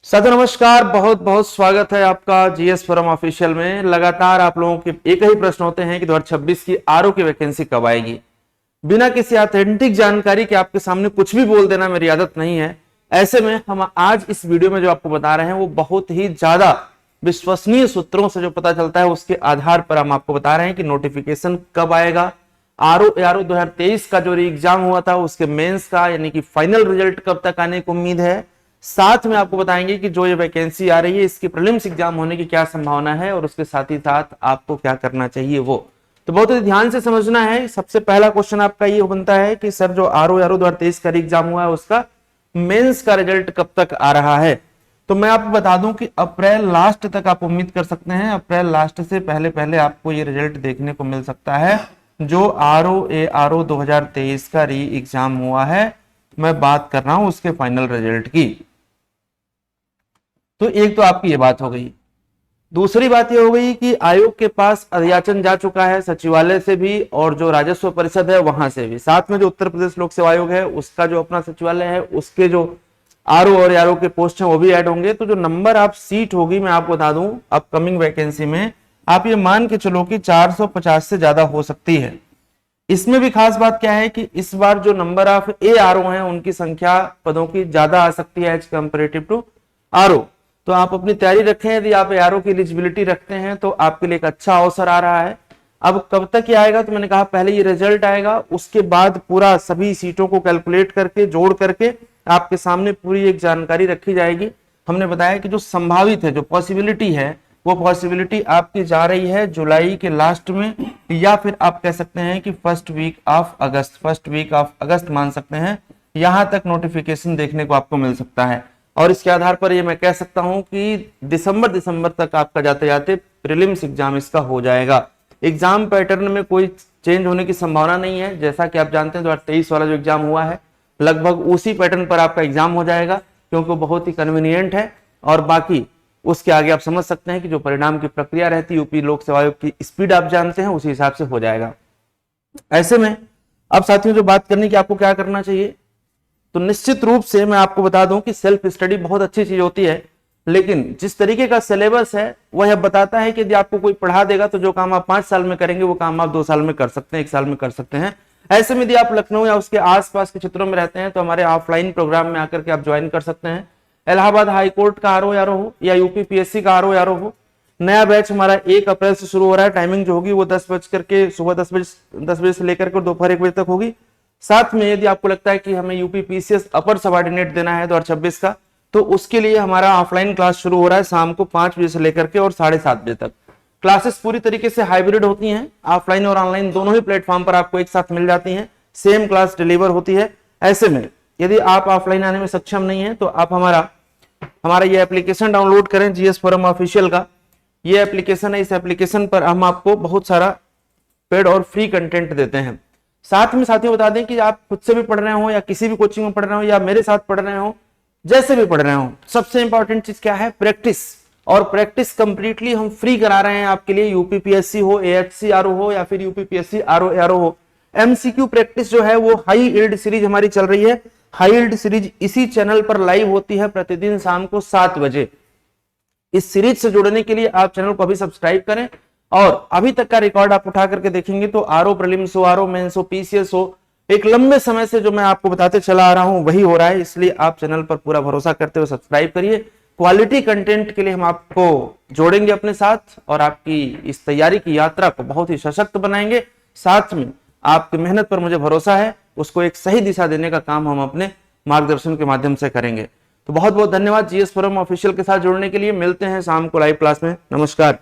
साथी नमस्कार, बहुत बहुत स्वागत है आपका जीएस फोरम ऑफिशियल में। लगातार आप लोगों के एक ही प्रश्न होते हैं कि 2026 की आरओ की वैकेंसी कब आएगी। बिना किसी ऑथेंटिक जानकारी के आपके सामने कुछ भी बोल देना मेरी आदत नहीं है। ऐसे में हम आज इस वीडियो में जो आपको बता रहे हैं वो बहुत ही ज्यादा विश्वसनीय सूत्रों से जो पता चलता है उसके आधार पर हम आपको बता रहे हैं कि नोटिफिकेशन कब आएगा, आरओ 2023 का जो एग्जाम हुआ था उसके मेंस का यानी कि फाइनल रिजल्ट कब तक आने की उम्मीद है। साथ में आपको बताएंगे कि जो ये वैकेंसी आ रही है इसकी प्रीलिम्स एग्जाम होने की क्या संभावना है और उसके साथ ही साथ आपको क्या करना चाहिए वो तो बहुत ही ध्यान से समझना है। सबसे पहला क्वेश्चन आपका ये बनता है कि सर जो आरओ 2023 का एग्जाम हुआ है उसका मेंस का रिजल्ट कब तक आ रहा है। तो मैं आपको बता दूं कि अप्रैल लास्ट तक आप उम्मीद कर सकते हैं। अप्रैल लास्ट से पहले पहले आपको ये रिजल्ट देखने को मिल सकता है जो आरओ 2023 का री एग्जाम हुआ है। मैं बात कर रहा हूं उसके फाइनल रिजल्ट की। तो एक तो आपकी ये बात हो गई। दूसरी बात ये हो गई कि आयोग के पास अध्याचन जा चुका है सचिवालय से भी और जो राजस्व परिषद है वहां से भी। साथ में जो उत्तर प्रदेश लोक सेवा आयोग है उसका जो अपना सचिवालय है उसके जो आरओ और आरओ के पोस्ट हैं वो भी ऐड होंगे। तो जो नंबर आप सीट होगी मैं आपको बता दूं अपकमिंग वैकेंसी में आप ये मान के चलो कि 450 से ज्यादा हो सकती है। इसमें भी खास बात क्या है कि इस बार जो नंबर ऑफ आरओ हैं उनकी संख्या पदों की ज्यादा आ सकती है एज कंपेरेटिव टू आरओ। तो आप अपनी तैयारी रखें। यदि आप आरओ की एलिजिबिलिटी रखते हैं तो आपके लिए एक अच्छा अवसर आ रहा है। अब कब तक ये आएगा तो मैंने कहा पहले ये रिजल्ट आएगा उसके बाद पूरा सभी सीटों को कैलकुलेट करके जोड़ करके आपके सामने पूरी एक जानकारी रखी जाएगी। हमने बताया कि जो संभावित है जो पॉसिबिलिटी है वो पॉसिबिलिटी आपकी जा रही है जुलाई के लास्ट में या फिर आप कह सकते हैं कि फर्स्ट वीक ऑफ अगस्त मान सकते हैं। यहां तक नोटिफिकेशन देखने को आपको मिल सकता है और इसके आधार पर ये मैं कह सकता हूं कि दिसंबर तक आपका जाते जाते प्रीलिम्स एग्जाम इसका हो जाएगा। एग्जाम पैटर्न में कोई चेंज होने की संभावना नहीं है। जैसा कि आप जानते हैं 2023 वाला जो एग्जाम हुआ है लगभग उसी पैटर्न पर आपका एग्जाम हो जाएगा क्योंकि वो बहुत ही कन्वीनियंट है। और बाकी उसके आगे आप समझ सकते हैं कि जो परिणाम की प्रक्रिया रहती है यूपी लोक सेवा आयोग की स्पीड आप जानते हैं उसी हिसाब से हो जाएगा। ऐसे में अब साथियों जो बात करनी कि आपको क्या करना चाहिए तो निश्चित रूप से मैं आपको बता दूं कि सेल्फ स्टडी बहुत अच्छी चीज होती है लेकिन जिस तरीके का सिलेबस है वह बताता है कि यदि आपको कोई पढ़ा देगा तो जो काम आप 5 साल में करेंगे वो काम आप 2 साल में कर सकते हैं, 1 साल में कर सकते हैं। ऐसे में यदि आप लखनऊ या उसके आसपास के क्षेत्रों में रहते हैं तो हमारे ऑफलाइन प्रोग्राम में आकर के आप ज्वाइन कर सकते हैं। इलाहाबाद हाईकोर्ट का आरओ हो या यूपी पीएससी का आरओ हो। नया बैच हमारा 1 अप्रैल से शुरू हो रहा है। टाइमिंग जो होगी वो 10 बजे से लेकर के दोपहर 1 बजे तक होगी। साथ में यदि आपको लगता है कि हमें यूपी पीसीएस अपर सबऑर्डिनेट देना है 2026 का तो उसके लिए हमारा ऑफलाइन क्लास शुरू हो रहा है शाम को 5 बजे से लेकर के और 7:30 बजे तक। क्लासेस पूरी तरीके से हाइब्रिड होती हैं, ऑफलाइन और ऑनलाइन दोनों ही प्लेटफॉर्म पर आपको एक साथ मिल जाती हैं, सेम क्लास डिलीवर होती है। ऐसे में यदि आप ऑफलाइन आने में सक्षम नहीं है तो आप हमारा ये एप्लीकेशन डाउनलोड करें जीएस फोरम ऑफिशियल का। ये एप्लीकेशन है, इस एप्लीकेशन पर हम आपको बहुत सारा पेड और फ्री कंटेंट देते हैं। साथ में साथियों बता दें कि आप खुद से भी पढ़ रहे हो या किसी भी कोचिंग में पढ़ रहे हो या मेरे साथ पढ़ रहे हो, जैसे भी पढ़ रहे हो, सबसे इंपॉर्टेंट चीज क्या है प्रैक्टिस। और प्रैक्टिस कंप्लीटली हम फ्री करा रहे हैं आपके लिए। यूपीपीएससी हो, एएचसी आरओ हो या फिर यूपीपीएससी आरओ हो। एमसीक्यू प्रैक्टिस जो है वो हाई यील्ड सीरीज हमारी चल रही है। हाई यील्ड सीरीज इसी चैनल पर लाइव होती है प्रतिदिन शाम को 7 बजे। इस सीरीज से जुड़ने के लिए आप चैनल को अभी सब्सक्राइब करें और अभी तक का रिकॉर्ड आप उठा करके देखेंगे तो आरओ प्रीलिम्स हो, आरओ मेंस हो, पीसीएस हो, एक लंबे समय से जो मैं आपको बताते चला आ रहा हूं वही हो रहा है। इसलिए आप चैनल पर पूरा भरोसा करते हुए सब्सक्राइब करिए। क्वालिटी कंटेंट के लिए हम आपको जोड़ेंगे अपने साथ और आपकी इस तैयारी की यात्रा को बहुत ही सशक्त बनाएंगे। साथ में आपकी मेहनत पर मुझे भरोसा है, उसको एक सही दिशा देने का काम हम अपने मार्गदर्शन के माध्यम से करेंगे। तो बहुत बहुत धन्यवाद जीएस फोरम ऑफिशियल के साथ जुड़ने के लिए। मिलते हैं शाम को लाइव क्लास में। नमस्कार।